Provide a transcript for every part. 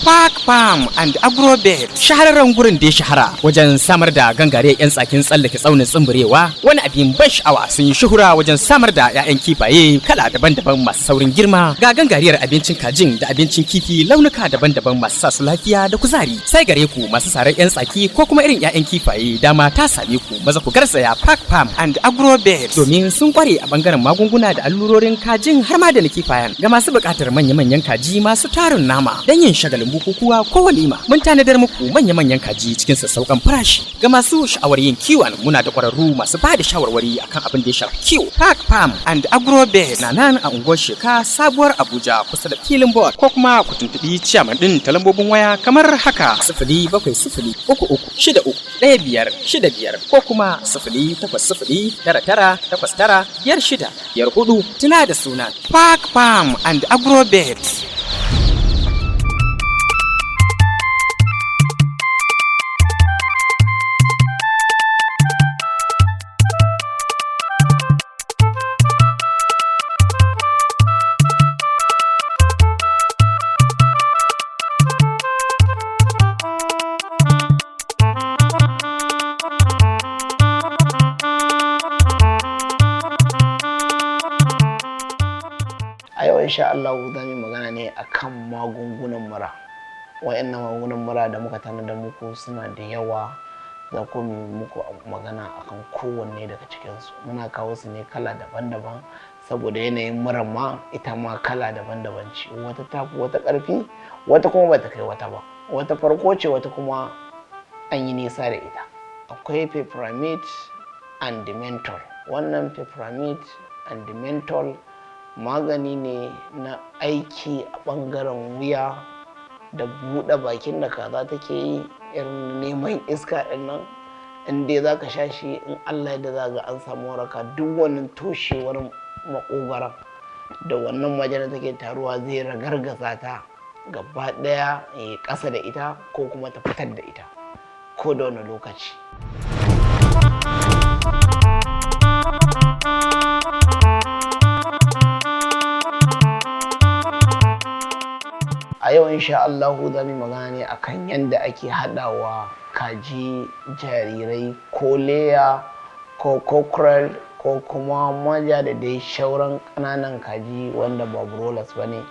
Park Farm and Agrobet shahararren gurin da ya shahara wajen samar da gangare 'yan tsakin tsallake tsaunin tsumburewa. Wani abin ban sha'awa sun yi shuhura wajen samar da 'ya'yan kifaye kala daban-daban masu saurin girma. Ga gangariyar abincin kajin da abincin kifi launuka daban-daban masu sa su lafiya da kuzari. Sai gare ku masu sarar 'yan tsaki ko kuma irin 'ya'yan kifaye dama ta same ku maza ku garzaya Park Farm and Agrobet domin sun kware a bangaren magunguna da allurorin kajin har ma da na kifayen. Ga masu buƙatar manya-manyan kaji masu tarin nama don yin shagalin bukukuwa ko walima mun tanadar muku manya-manyan kaji cikin sassauƙan farashi. Ga masu sha'awar yin kiwon muna da ƙwararru masu ba da shawarwari akan abin da ya shafi kiwo. Park Farm and Agrobet na nan a unguwar Sheka sabuwar Abuja kusa da filin board ko kuma ku tuntuɓi ciyaman ɗin ta lambobin waya kamar haka 07033631565 ko kuma 08099895654. Tuna da sunan Park Farm and Agrobet. A yau insha Allah za mu magana ne akan magungunan mura. Wayannan magungunan mura da muka tanada muku suna da yawa, za ku muku magana akan kowanne daga cikin su. Muna kawo su ne kala daban-daban saboda yanayin mura ma ita ma kala daban-daban ce. Wata tafi wata ƙarfi, wata kuma bata kai wata ba. Wata farko ce, wata kuma an yi nisa da ita. Akwai peppermint and menthol. Wannan peppermint and menthol magani ne na aiki a ɓangaren wuya da buɗe bakin da kaza take yi, irin neman iska ɗin nan. In dai za ka sha shi, in Allah yadda za ga an samu waraka. Duk wannan toshewar maƙogwaron da wannan majina take taruwa zai ragargaza ta gaba ɗaya, ya ƙasa da ita ko kuma ta fitar da ita ko da wani lokaci. A yau insha Allahu za mu magana ne akan yadda ake haɗawa kaji jarirai ko leya ko cockerel ko kuma maja da dai shauran ƙananan kaji wanda ba broilers ba ne,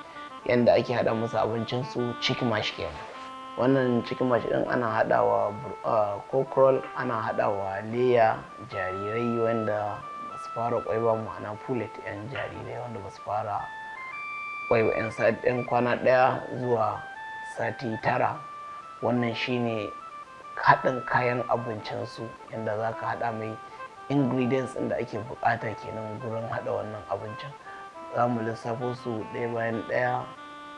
yadda ake haɗa musu abincinsu chicken mash kenan. Wannan chicken mash ɗin ana haɗawa cockerel, ana haɗawa leya jarirai wanda ba su fara ƙwai ba, ma'ana pullet 'yan jarirai wanda ba su fara kwai ba 'yan kwana ɗaya zuwa sati 9. Wannan shine haɗin kayan abincinsu, yadda za ka haɗa mai ingredients ɗin da ake buƙata kenan gurin haɗa wannan abincin. Za mu lissafo su ɗaya bayan ɗaya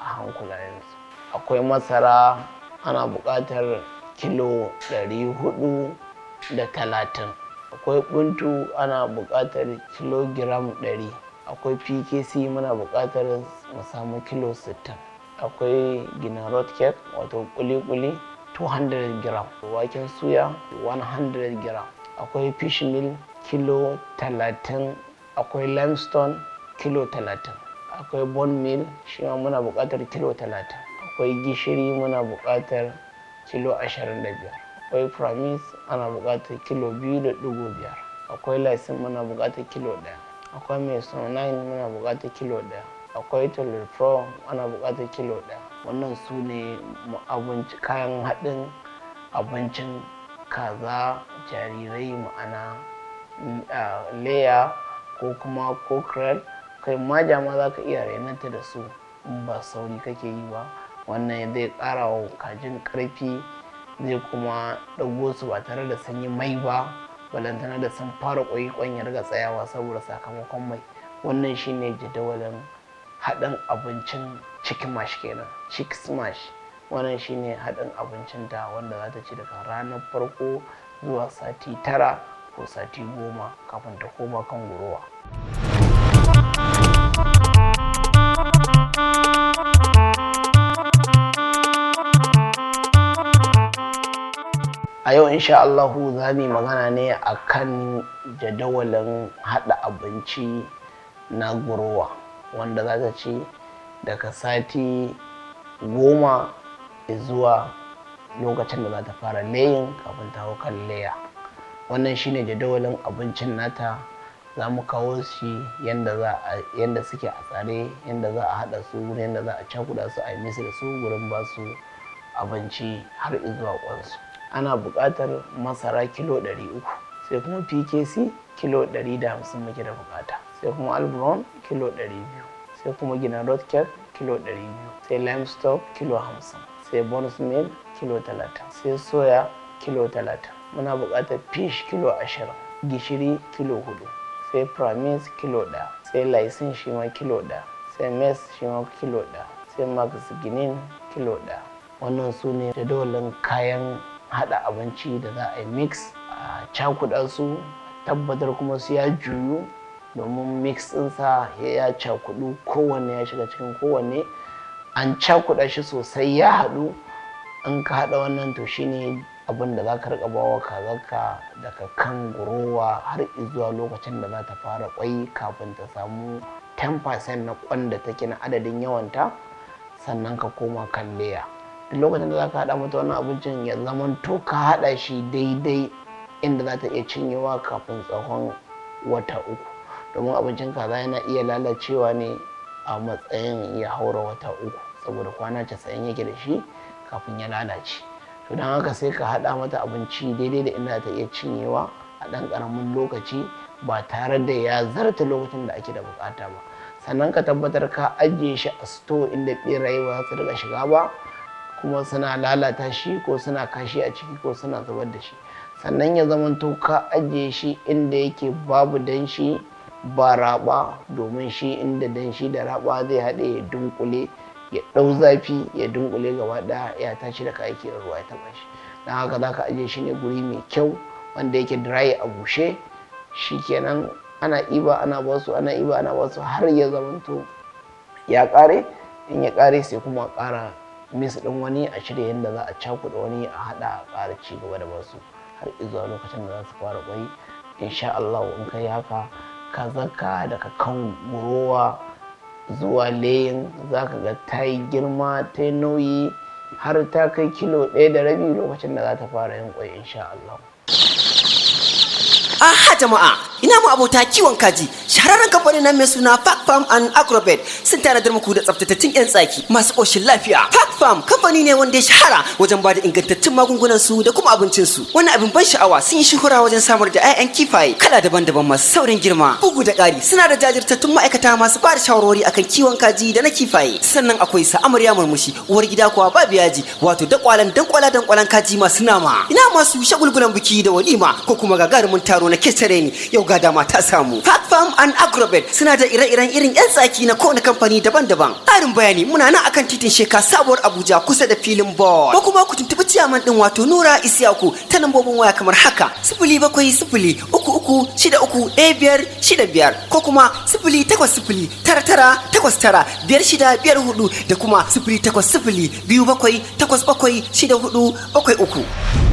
a hankula yanzu. Akwai masara, ana buƙatar kilo 430. Akwai buntu, ana buƙatar kilogiram 100. Akwai PKC, muna buƙatar mu samu kilo 60. Akwai ginarot cake wato kuli-kuli 200 gram. Waken suya 100 gram. Akwai fish meal kilo 30. Akwai limestone kilo 30. Akwai bone meal, shi ma muna buƙatar kilo 30. Akwai gishiri, muna buƙatar kilo 25. Akwai promise, ana buƙatar kilo 2.5. Akwai lysine, muna buƙatar kilo 1. Akwai mesonine, muna buƙatar kilo 1. Akwai tolipro, ana buƙatar kilo 1. Wannan su ne kayan haɗin abincin kaza jarirai, ma'ana leya ko kuma cockerel. Kai maja ma za ka iya renanta da su in ba sauri kake yi ba. Wannan zai ƙara wa kajin ƙarfi, zai kuma ɗago su ba tare da sun yi mai ba, balantana da sun fara ƙwai ya riga tsayawa saboda sakamakon mai. Wannan shine jadawalin haɗin abincin chicken mash kenan, chick smash. Wannan shine haɗin abincin ta wanda za ta ci daga ranar farko zuwa sati 9 ko sati 10 kafin ta koma kan gurowa. A yau insha Allahu za mu yi magana ne akan jadawalin haɗa abinci na gurowa wanda za ta ci daga sati 10 zuwa lokacin da za ta fara layin kafin ta hau kan leya. Wannan shine jadawalin abincin nata. Za mu kawo shi yadda suke a tsare, yadda za a haɗa su, yadda za a cakuɗa su a yi musu da su gurin ba su abinci har zuwa kwansu. Ana buƙatar masara kilo 300, sai kuma PKC kilo 150 muke da buƙata, sai kuma Albron kilo 200, sai kuma gina road cake kilo 200, sai limestock kilo 50, sai bonus meal kilo 30, sai soya kilo 30. Muna buƙatar fish kilo 20, gishiri kilo 4, sai pramis kilo 1, sai lysine shi ma kilo 1, sai maize shi ma kilo 1, sai max ginin kilo 1. Wannan su ne jadawalin kayan haɗa abinci da za a yi mix, a cakuɗa su, tabbatar kuma su ya juyu, domin mix ɗinsa ya cakuɗu, kowanne ya shiga cikin kowanne, an cakuɗa shi sosai ya haɗu. In ka haɗa wannan to shine abin da za ka riƙa bawa kazarka daga kan gurowa har zuwa lokacin da za ta fara ƙwai, kafin ta samu 10% na ƙwan da take na adadin yawanta, sannan ka koma kan leya. Duk lokacin da za ka haɗa mata wannan abincin ya zamanto ka haɗa shi daidai inda za ta iya cinyewa kafin tsawon wata 3, domin abincin kaza yana iya lalacewa ne a matsayin ya haura wata 3, saboda kwana 90 yake da shi kafin ya lalace. To don haka sai ka haɗa mata abinci daidai da inda ta iya cinyewa a ɗan ƙaramin lokaci, ba tare da ya zarta lokacin da ake da buƙata ba. Sannan ka tabbatar ka ajiye shi a store inda ɓeraye ba za su riƙa shiga ba, kuma suna lalata shi ko suna kashi a ciki ko suna zubar da shi. Sannan ya zamanto ka ajiye shi inda yake babu danshi ba raba, domin shi inda danshi da raba zai haɗe ya dunkule, ya ɗau zafi ya dunkule gaba ɗaya, ya tashi da aiki da ruwa ya taɓa shi. Don haka za ka ajiye shi ne guri mai kyau wanda yake dry a bushe. Shi kenan ana iba ana basu, ana iba ana basu har ya zamanto ya ƙare. In ya ƙare sai kuma ƙara mis ɗin wani a shirya yadda za a cakuɗa wani a haɗa a ƙara ci gaba da basu har zuwa lokacin da za su fara ƙwai. Insha Allah in kai haka ka zaka daga kan gurowa zuwa layin, za ka ga ta yi girma, ta yi nauyi, har ta kai kilo 1.5 lokacin da za ta fara yin ƙwai insha Allah. Aha jama'a, ina mu abota kiwon kaji. Shahararren kamfanin nan mai suna Park Farm and Agrobet sun tanadar muku da tsaftatattun 'yan tsaki masu ƙoshin lafiya. Park Farm kamfani ne wanda ya shahara wajen ba da ingantattun magungunan su da kuma abincin su. Wani abin ban sha'awa, sun yi shuhura wajen samar da 'ya'yan kifaye kala daban-daban masu saurin girma. Bugu da ƙari, suna da jajirtattun ma'aikata masu ba da shawarwari akan kiwon kaji da na kifaye. Sannan akwai sa amarya murmushi, uwar gida kuwa babu yaji, wato dankwalan kaji masu nama. Ina masu shagulgulan biki da walima ko kuma gagarumin taro na kecere ni, yau ga dama ta samu. Park Farm and Agrobet suna da ire-iren irin 'yan tsaki na kowane kamfani daban-daban. Ƙarin bayani, muna nan akan titin Sheka Sabuwar Abuja kusa da filin ball. Ko kuma ku tuntuɓi ciyaman ɗin wato Nura Isiyaku ta lambobin waya kamar haka: 0700331565 ko kuma 080099995654 da kuma 080027876473.